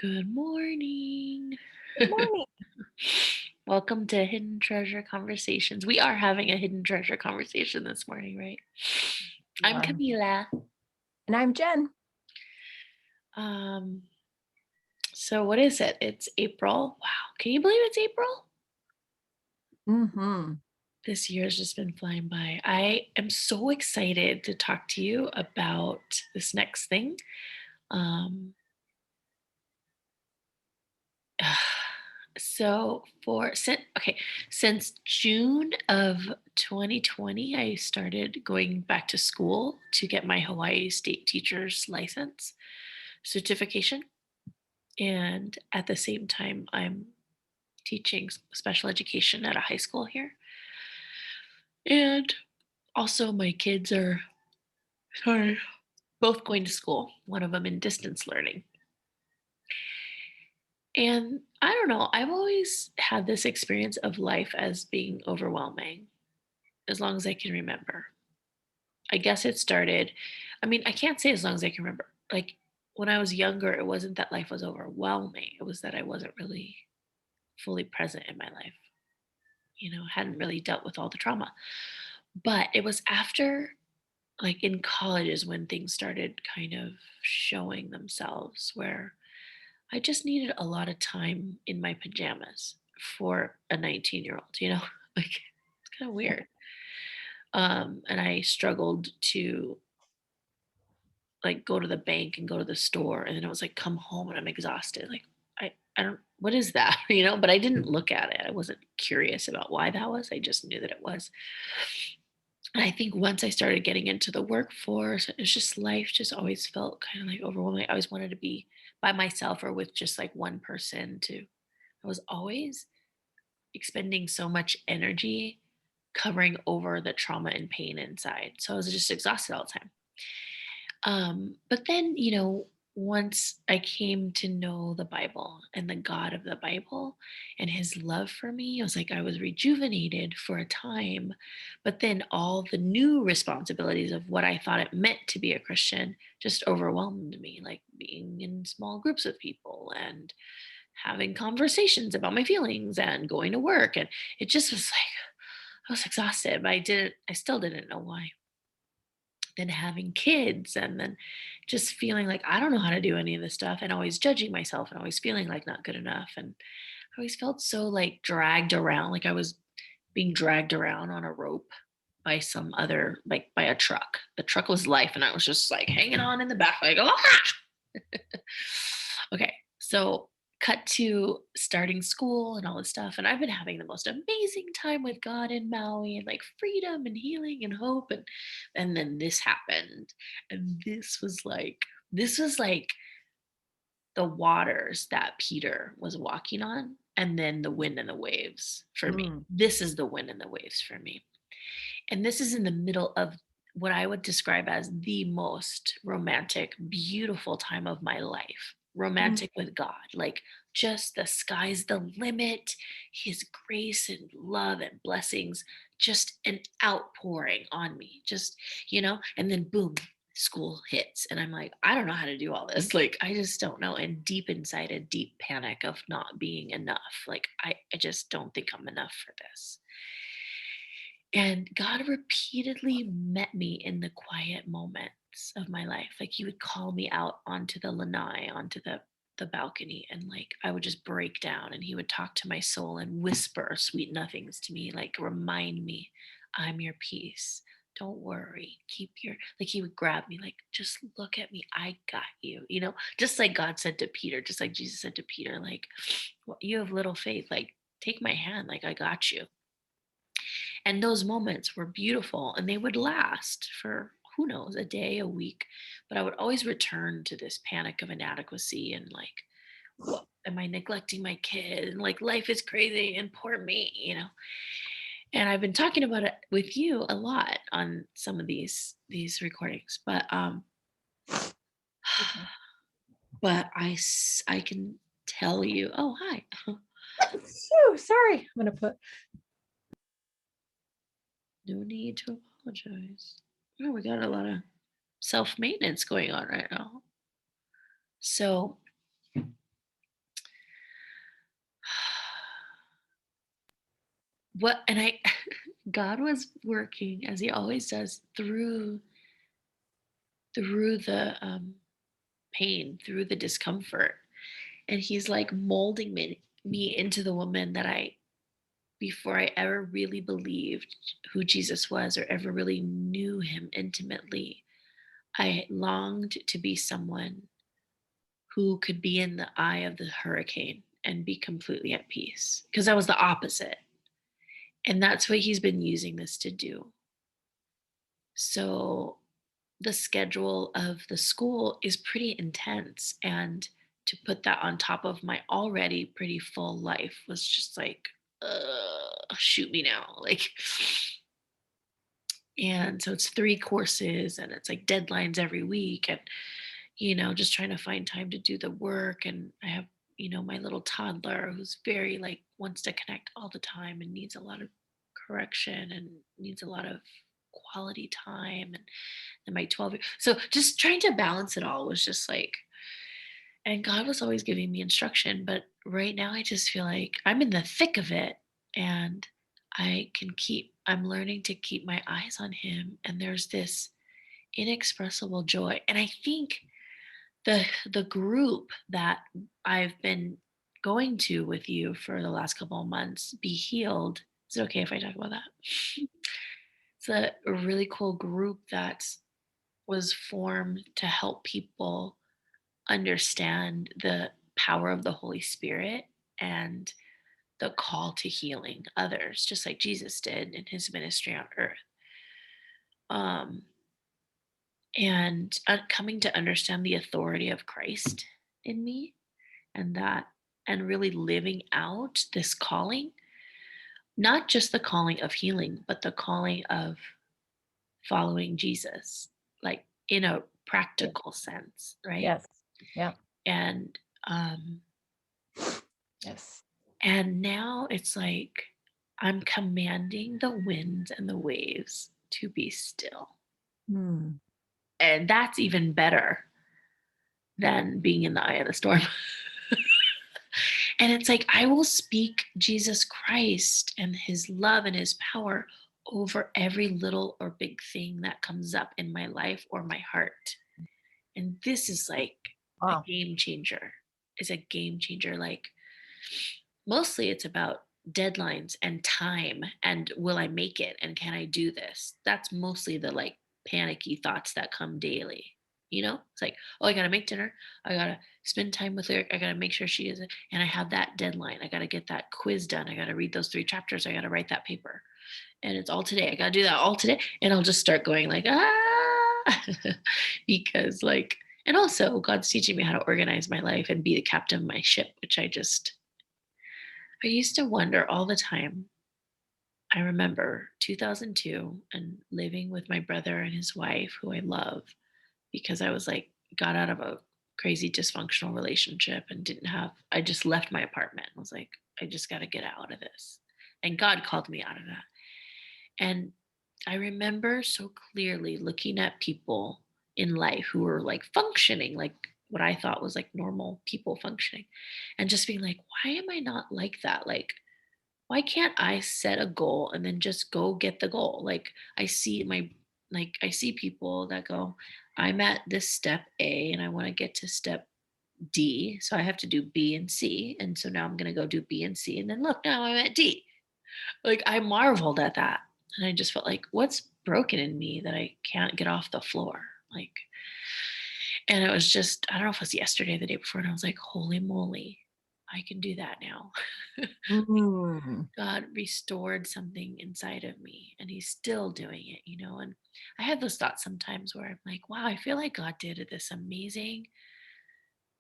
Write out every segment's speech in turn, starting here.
Good morning. Good morning. Welcome to Hidden Treasure Conversations. We are having a hidden treasure conversation this morning, right? You I'm are. Camila. And I'm Jen. Um, so what is it? It's April. Wow. Can you believe it's April? Mhm. This year has just been flying by. I am so excited to talk to you about this next thing. Um, So since June of 2020, I started going back to school to get my Hawaii State Teacher's License certification. And at the same time, I'm teaching special education at a high school here. And also, my kids are, sorry, both going to school, one of them in distance learning. And I don't know, I've always had this experience of life as being overwhelming as long as I can remember. I guess it started, I mean, I can't say as long as I can remember. Like when I was younger, it wasn't that life was overwhelming. It was that I wasn't really fully present in my life, hadn't really dealt with all the trauma. But it was after, like in colleges, when things started kind of showing themselves, where I just needed a lot of time in my pajamas for a 19-year-old, like it's kind of weird. And I struggled to like go to the bank and go to the store, and then it was like come home and I'm exhausted. Like I don't, what is that? But I didn't look at it. I wasn't curious about why that was. I just knew that it was. And I think once I started getting into the workforce, it's just life just always felt kind of like overwhelming. I always wanted to be by myself or with just like one person to I was always expending so much energy covering over the trauma and pain inside. So I was just exhausted all the time. But then, once I came to know the Bible and the God of the Bible and his love for me, I was like, I was rejuvenated for a time. But then all the new responsibilities of what I thought it meant to be a Christian just overwhelmed me, like being in small groups of people and having conversations about my feelings and going to work. And it just was like, I was exhausted, but I still didn't know why. Then having kids and then just feeling like I don't know how to do any of this stuff and always judging myself and always feeling like not good enough. And I always felt so like dragged around, like I was being dragged around on a rope by some other, like by a truck. The truck was life. And I was just like hanging on in the back, like, ah! Okay, so cut to starting school and all this stuff. And I've been having the most amazing time with God in Maui and like freedom and healing and hope. And then this happened. And this was like the waters that Peter was walking on. And then the wind and the waves for me. Mm. This is the wind and the waves for me. And this is in the middle of what I would describe as the most romantic, beautiful time of my life. Mhm. Romantic with God, like just the sky's the limit, his grace and love and blessings, just an outpouring on me, and then boom, school hits. And I'm like, I don't know how to do all this. Like, I just don't know. And deep inside, a deep panic of not being enough. Like, I just don't think I'm enough for this. And God repeatedly met me in the quiet moments of my life. Like he would call me out onto the lanai, onto the balcony, and like I would just break down and he would talk to my soul and whisper sweet nothings to me, like remind me, I'm your peace. Don't worry. Keep your like he would grab me, like just look at me. I got you. Just like God said to Peter, just like Jesus said to Peter, like, well, you have little faith. Like, take my hand, like I got you. And those moments were beautiful and they would last for who knows, a day, a week. But I would always return to this panic of inadequacy and like, what am I neglecting my kid? And like life is crazy and poor me. And I've been talking about it with you a lot on some of these recordings. But but I can tell you, oh hi. Phew, sorry. I'm gonna put No need to apologize. Oh, we got a lot of self-maintenance going on right now. So what and I God was working as he always does through the pain, through the discomfort. And he's like molding me into the woman that I before I ever really believed who Jesus was or ever really knew him intimately. I longed to be someone who could be in the eye of the hurricane and be completely at peace because I was the opposite. And that's what he's been using this to do. So the schedule of the school is pretty intense. And to put that on top of my already pretty full life was just like, shoot me now. Like, and so it's 3 courses and it's like deadlines every week. And just trying to find time to do the work. And I have, my little toddler who's very like wants to connect all the time and needs a lot of correction and needs a lot of quality time. And my 12 so just trying to balance it all was just like, and God was always giving me instruction. But right now I just feel like I'm in the thick of it. And I'm learning to keep my eyes on him. And there's this inexpressible joy. And I think the group that I've been going to with you for the last couple of months, Be Healed. Is it okay if I talk about that? It's a really cool group that was formed to help people understand the power of the Holy Spirit and the call to healing others, just like Jesus did in his ministry on earth. Um, and coming to understand the authority of Christ in me and that and really living out this calling, not just the calling of healing but the calling of following Jesus, like in a Yes. practical sense, right? Yes. Yeah. And um Yes. and now it's like I'm commanding the winds and the waves to be still, Hmm. and that's even better than being in the eye of the storm. And it's like, I will speak Jesus Christ and his love and his power over every little or big thing that comes up in my life or my heart. And this is like a Wow. game changer. Is a game changer. Like, mostly it's about deadlines and time and will I make it and can I do this? That's mostly the like panicky thoughts that come daily. It's like, oh, I gotta make dinner. I gotta spend time with her. I gotta make sure she is, and I have that deadline. I gotta get that quiz done. I gotta read those 3 chapters. I gotta write that paper. And it's all today. I gotta do that all today. And I'll just start going like, ah, because like, and also God's teaching me how to organize my life and be the captain of my ship, which I used to wonder all the time. I remember 2002 and living with my brother and his wife, who I love, because I was like, got out of a crazy dysfunctional relationship and I just left my apartment. I was like, I just got to get out of this. And God called me out of that. And I remember so clearly looking at people in life who were like functioning like what I thought was like normal people functioning and just being like, why am I not like that? Like, why can't I set a goal and then just go get the goal? Like I see people that go, I'm at this step A and I want to get to step D. So I have to do B and C. And so now I'm gonna go do B and C. And then look, now I'm at D. Like I marveled at that. And I just felt like, what's broken in me that I can't get off the floor? Like, and it was just, I don't know if it was yesterday or the day before, and I was like, holy moly, I can do that now. Hmm. God restored something inside of me and he's still doing it. And I have those thoughts sometimes where I'm like, wow, I feel like God did this amazing,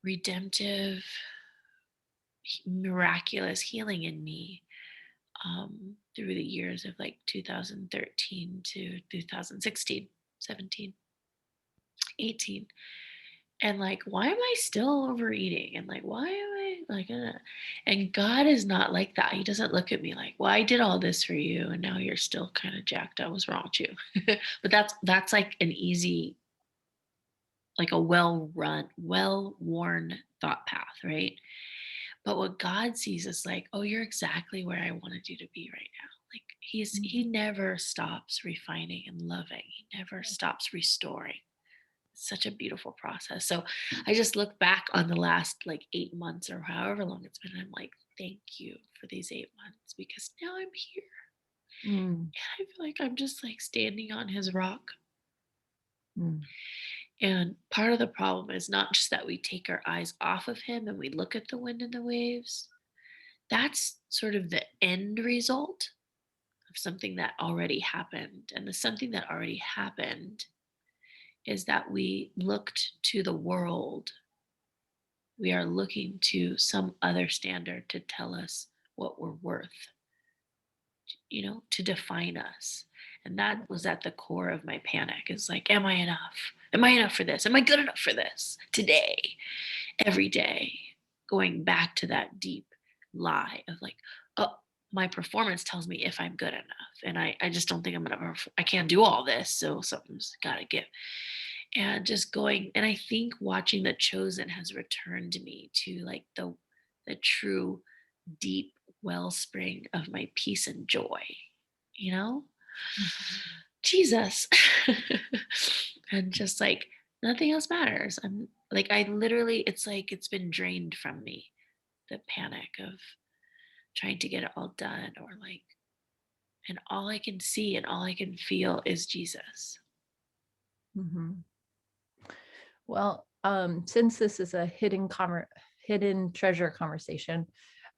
redemptive, miraculous healing in me through the years of like 2013 to 2016, 17, 18. And like, why am I still overeating? And like, why am I like, and God is not like that. He doesn't look at me like, well, I did all this for you, and now you're still kind of jacked up. What's wrong with you? But that's like an easy, like a well-run, well-worn thought path, right? But what God sees is like, oh, you're exactly where I wanted you to be right now. Like he Mhm. never stops refining and loving. He never stops restoring. It's such a beautiful process. So I just look back on the last like 8 months or however long it's been. And I'm like, thank you for these 8 months because now I'm here. Mm, And I feel like I'm just like standing on his rock. mm, And part of the problem is not just that we take our eyes off of him and we look at the wind and the waves. That's sort of the end result of something that already happened. And the something that already happened is that we looked to the world. We are looking to some other standard to tell us what we're worth, to define us. And that was at the core of my panic is like, am I enough? Am I enough for this? Am I good enough for this today? Every day, going back to that deep lie of like, oh, my performance tells me if I'm good enough. And I just don't think I'm gonna, I can't do all this. So something's gotta give. And just going, and I think watching The Chosen has returned me to like the true deep wellspring of my peace and joy, you know? mhm, Jesus. And just like nothing else matters. I'm like, I literally, it's like it's been drained from me, the panic of trying to get it all done, or like, and all I can see and all I can feel is Jesus. mhm. Well, since this is a hidden treasure conversation,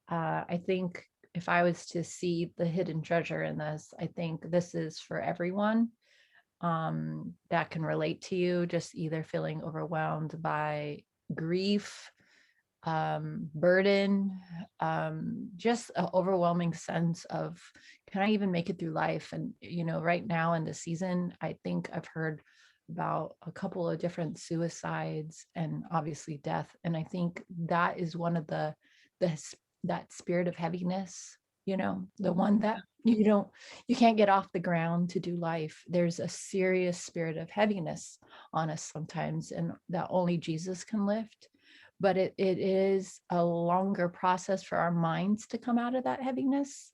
I think if I was to see the hidden treasure in this, I think this is for everyone that can relate to you, just either feeling overwhelmed by grief, burden, just an overwhelming sense of, can I even make it through life? And, right now in the season, I think I've heard about a couple of different suicides and obviously death. And I think that is one of that spirit of heaviness, the one that you can't get off the ground to do life. There's a serious spirit of heaviness on us sometimes, and that only Jesus can lift, but it is a longer process for our minds to come out of that heaviness.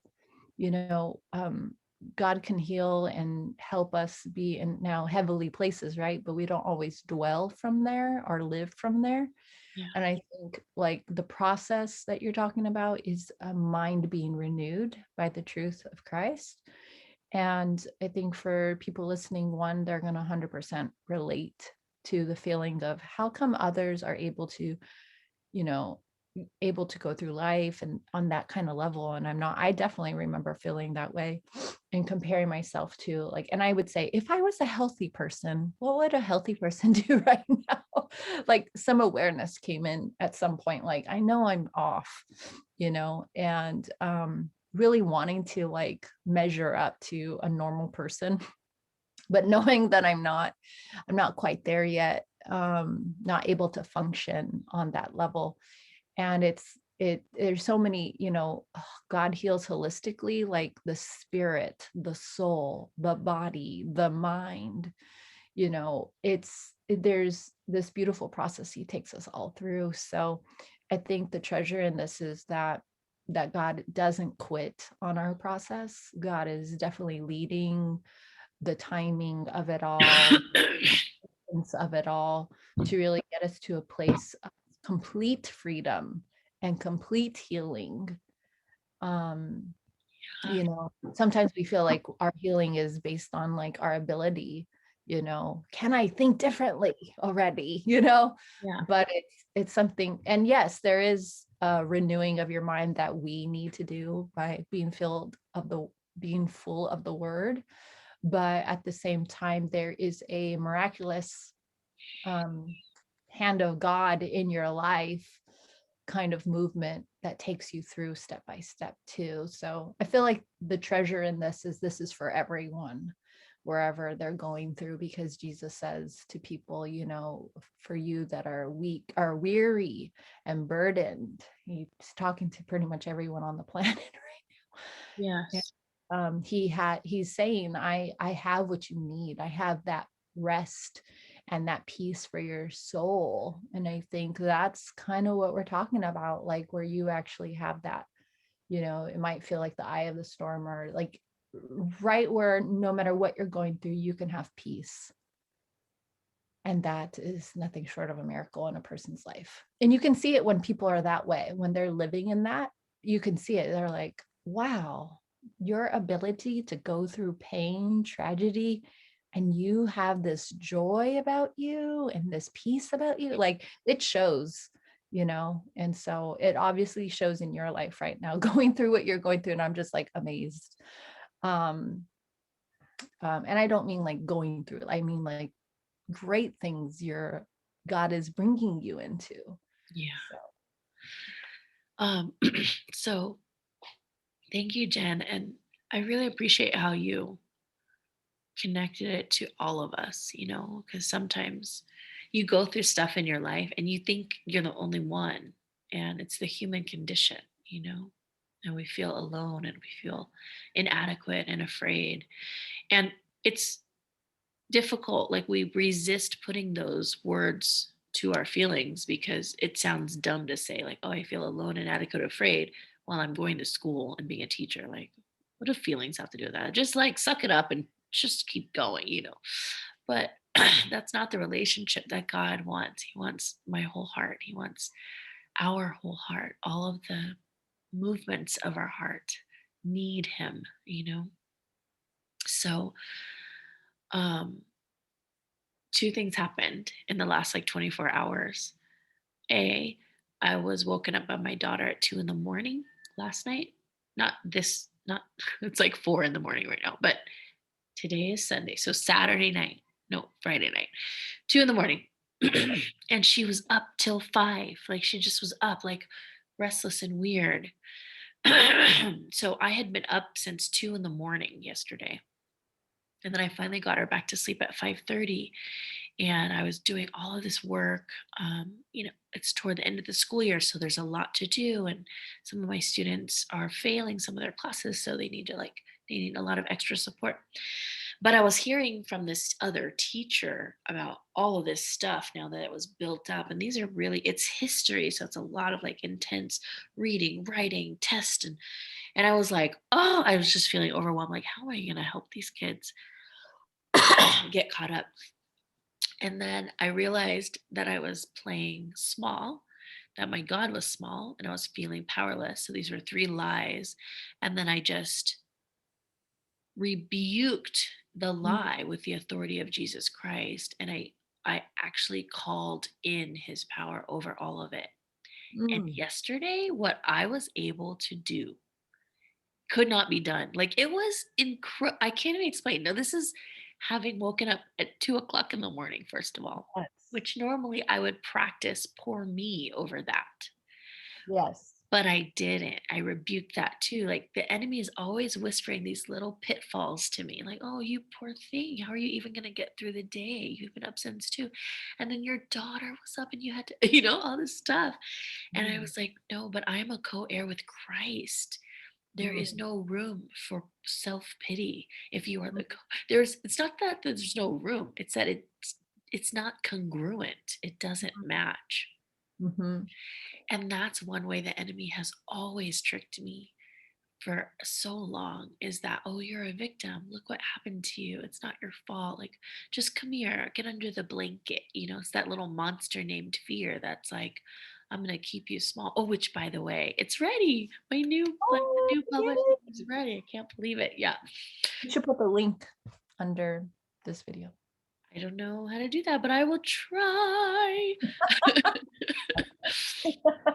you know um God can heal and help us be in now heavenly places, right? But we don't always dwell from there or live from there. Yeah. And I think like the process that you're talking about is a mind being renewed by the truth of Christ. And I think for people listening, one, they're going to 100% relate to the feeling of how come others are you know, able to go through life and on that kind of level. And I'm not, I definitely remember feeling that way and comparing myself to like, and I would say, if I was a healthy person, what would a healthy person do right now? Like some awareness came in at some point, like, I know I'm off, and really wanting to like measure up to a normal person, but knowing that I'm not quite there yet, not able to function on that level. And there's so many, God heals holistically, like the spirit, the soul, the body, the mind. There's this beautiful process he takes us all through. So I think the treasure in this is that God doesn't quit on our process. God is definitely leading the timing of it all, of it all, to really get us to a place of complete freedom and complete healing. Um, Sometimes we feel like our healing is based on like our ability, can I think differently already, Yeah. but it's something, and yes, there is a renewing of your mind that we need to do by being full of the word. But at the same time, there is a miraculous um, hand of God in your life kind of movement that takes you through step by step too. So I feel like the treasure in this is for everyone, wherever they're going through, because Jesus says to people, for you that are weak, are weary and burdened. He's talking to pretty much everyone on the planet right now. Yes. He's saying, I have what you need. I have that rest and that peace for your soul. And I think that's kind of what we're talking about, like where you actually have that. It might feel like the eye of the storm, or like right where no matter what you're going through, you can have peace. And that is nothing short of a miracle in a person's life. And you can see it when people are that way, when they're living in that, you can see it. They're like, wow, your ability to go through pain, tragedy, and you have this joy about you and this peace about you. Like it shows, and so it obviously shows in your life right now, going through what you're going through. And I'm just like amazed. Um, and I don't mean like going through, I mean like great things your God is bringing you into. Yeah. So, Um, so thank you, Jen. And I really appreciate how you connected it to all of us, because sometimes you go through stuff in your life and you think you're the only one, and it's the human condition, and we feel alone and we feel inadequate and afraid. And it's difficult. Like we resist putting those words to our feelings because it sounds dumb to say, like, oh, I feel alone, inadequate, afraid while I'm going to school and being a teacher. Like, what do feelings have to do with that? Just like suck it up and just keep going. But that's not the relationship that God wants. He wants my whole heart. He wants our whole heart. All of the movements of our heart need Him. So, um, two things happened in the last like 24 hours. A, I was woken up by my daughter at 2 in the morning last night. Not it's like 4 in the morning right now, but today is Sunday. So Saturday night, no, Friday night, 2 in the morning. And she was up till 5. Like she just was up, like restless and weird. So I had been up since 2 in the morning yesterday. And then I finally got her back to sleep at 5:30, and I was doing all of this work. It's toward the end of the school year, so there's a lot to do, and some of my students are failing some of their classes, so they need a lot of extra support. But I was hearing from this other teacher about all of this stuff now that it was built up, and these are really it's history, so it's a lot of like intense reading, writing, test, and I was like, oh, I was just feeling overwhelmed. Like, how am I going to help these kids get caught up? And then I realized that I was playing small, that my God was small, and I was feeling powerless. So these were three lies. And then I just rebuked the mm, lie with the authority of Jesus Christ. And I actually called in his power over all of it. And mm, yesterday, what I was able to do could not be done. Like it was incredible. I can't even explain. Now, this is having woken up at 2 o'clock in the morning, first of all, yes, which normally I would practice poor me over that. yes. But I didn't. I rebuked that too. Like the enemy is always whispering these little pitfalls to me, like, oh, you poor thing. How are you even going to get through the day? You've been up since 2. And then your daughter was up and you had to, all this stuff. And I Mm, was like, no, but I'm a co heir with Christ. There is mm, no room for self-pity if you are mm, the there's it's not that there's no room, it's that it's not congruent, it doesn't match. mhm, And that's one way the enemy has always tricked me for so long, is that, oh, you're a victim, look what happened to you, it's not your fault, like just come here, get under the blanket. It's that little monster named fear that's like, I'm gonna keep you small. Oh, which by the way, it's ready, the oh, new publishing yay. is ready, I can't believe it. Yeah, You should put the link under this video. I don't know how to do that, but I will try.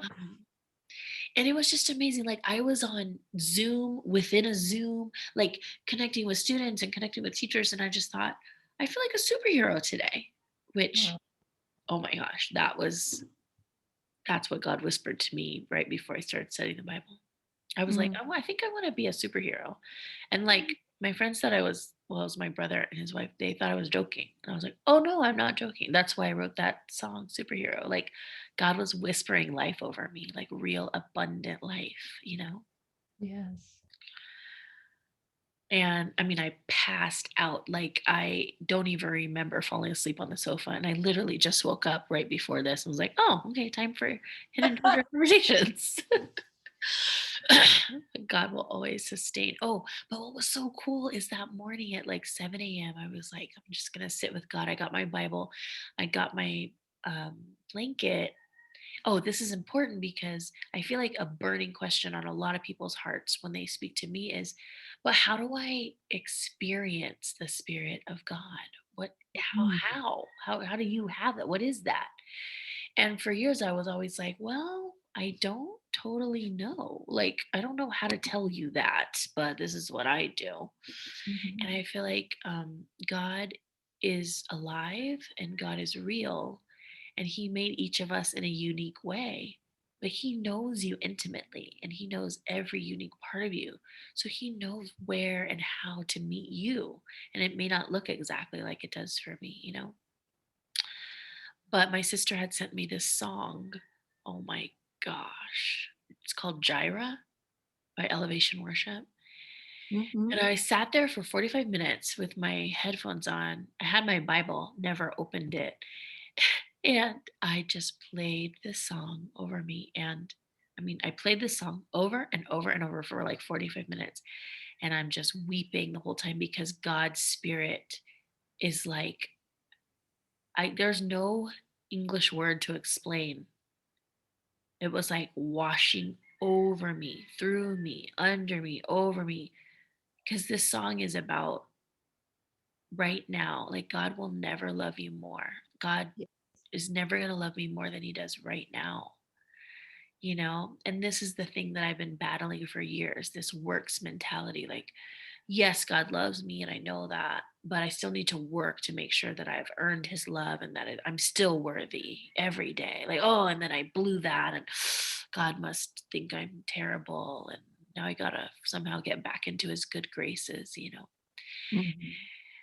Um, and it was just amazing. Like I was on Zoom within a Zoom, like connecting with students and connecting with teachers, and I just thought, I feel like a superhero today. Which, Wow. oh my gosh, that's what God whispered to me right before I started studying the Bible. I was like, Mm, oh, I think I want to be a superhero. And like my friends said it was my brother and his wife, they thought I was joking. And I was like, oh no, I'm not joking. That's why I wrote that song, Superhero. Like God was whispering life over me, like real abundant life. yes. And I mean, I passed out. Like I don't even remember falling asleep on the sofa. And I literally just woke up right before this and was like, oh, okay, time for hidden treasure conversations. God will always sustain. Oh, but what was so cool is that morning at like 7 a.m., I was like, I'm just going to sit with God. I got my Bible, I got my blanket. Oh, this is important because I feel like a burning question on a lot of people's hearts when they speak to me is, but how do I experience the Spirit of God? What, Mm, how do you have that? What is that? And for years, I was always like, well, I don't totally know. Like, I don't know how to tell you that, but this is what I do. mhm, And I feel like God is alive and God is real. And He made each of us in a unique way. But He knows you intimately and He knows every unique part of you. So He knows where and how to meet you. And it may not look exactly like it does for me, you know? But my sister had sent me this song. Oh my gosh. It's called Gyra by Elevation Worship. mhm. And I sat there for 45 minutes with my headphones on. I had my Bible, never opened it. And I just played this song over me. And I mean, I played this song over and over and over for like 45 minutes. And I'm just weeping the whole time because God's spirit is like, there's no English word to explain. It was like washing over me, through me, under me, over me. Because this song is about right now. Like, God will never love you more. God Yeah. is never going to love me more than He does right now. And this is the thing that I've been battling for years, this works mentality. Like, yes, God loves me and I know that, but I still need to work to make sure that I've earned His love and that I'm still worthy every day. Like, oh, and then I blew that and God must think I'm terrible. And now I got to somehow get back into His good graces. Mhm.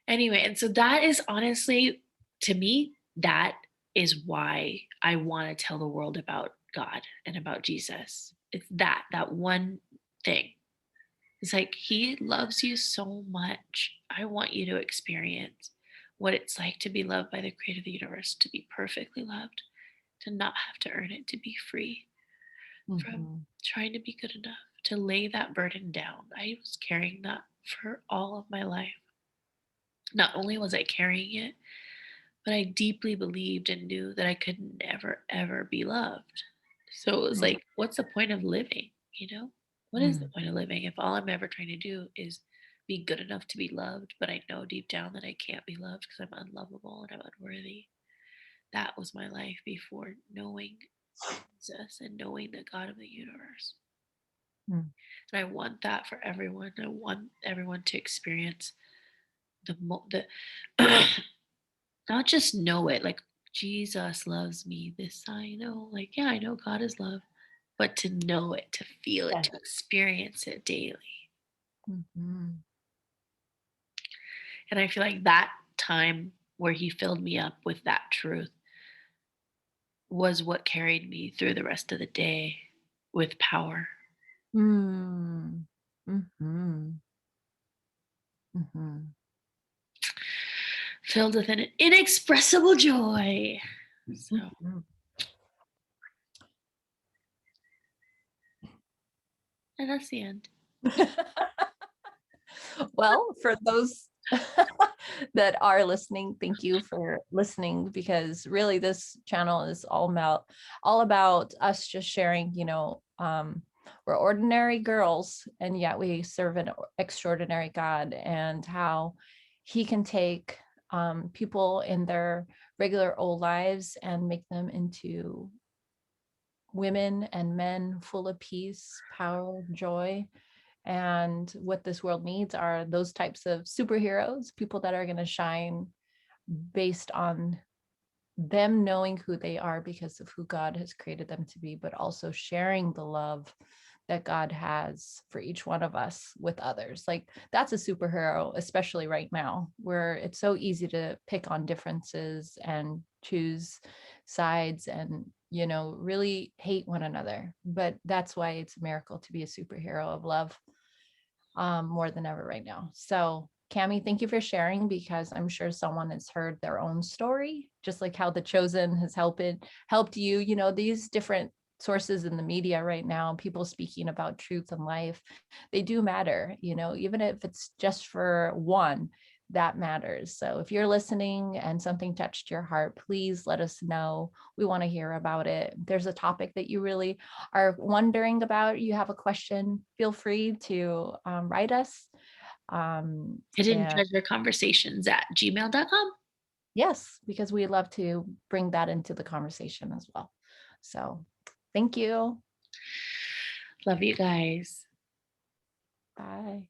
Anyway, and so that is honestly, to me, that is why I want to tell the world about God and about Jesus. It's that one thing. It's like He loves you so much. I want you to experience what it's like to be loved by the creator of the universe, to be perfectly loved, to not have to earn it, to be free from Mhm. trying to be good enough, to lay that burden down. I was carrying that for all of my life. Not only was I carrying it, but I deeply believed and knew that I could never, ever be loved. So it was Mm, like, what's the point of living? What is the mm, point of living if all I'm ever trying to do is be good enough to be loved, but I know deep down that I can't be loved because I'm unlovable and I'm unworthy? That was my life before knowing Jesus and knowing the God of the universe. mm. And I want that for everyone. I want everyone to experience the not just know it, like, Jesus loves me, this I know. Like, yeah, I know God is love, but to know it, to feel it, Yes. to experience it daily. Mhm. And I feel like that time where He filled me up with that truth was what carried me through the rest of the day with power, Mm. Mhm. Mhm. filled with an inexpressible joy. So, Mhm. and that's the end. Well, for those that are listening, thank you for listening because really this channel is all about us just sharing, we're ordinary girls and yet we serve an extraordinary God and how He can take people in their regular old lives and make them into women and men full of peace, power, joy. And what this world needs are those types of superheroes, people that are going to shine based on them knowing who they are because of who God has created them to be, but also sharing the love that God has for each one of us with others. Like that's a superhero, especially right now, where it's so easy to pick on differences and choose sides and, really hate one another. But that's why it's a miracle to be a superhero of love more than ever right now. So, Cami, thank you for sharing because I'm sure someone has heard their own story, just like how The Chosen has helped you. These different sources in the media right now, people speaking about truth and life, they do matter, even if it's just for one, that matters. So if you're listening and something touched your heart, please let us know. We want to hear about it. If there's a topic that you really are wondering about, you have a question, feel free to write us. Hidden And treasure conversations at gmail.com. yes, because we love to bring that into the conversation as well. So thank you. Love you guys. Bye.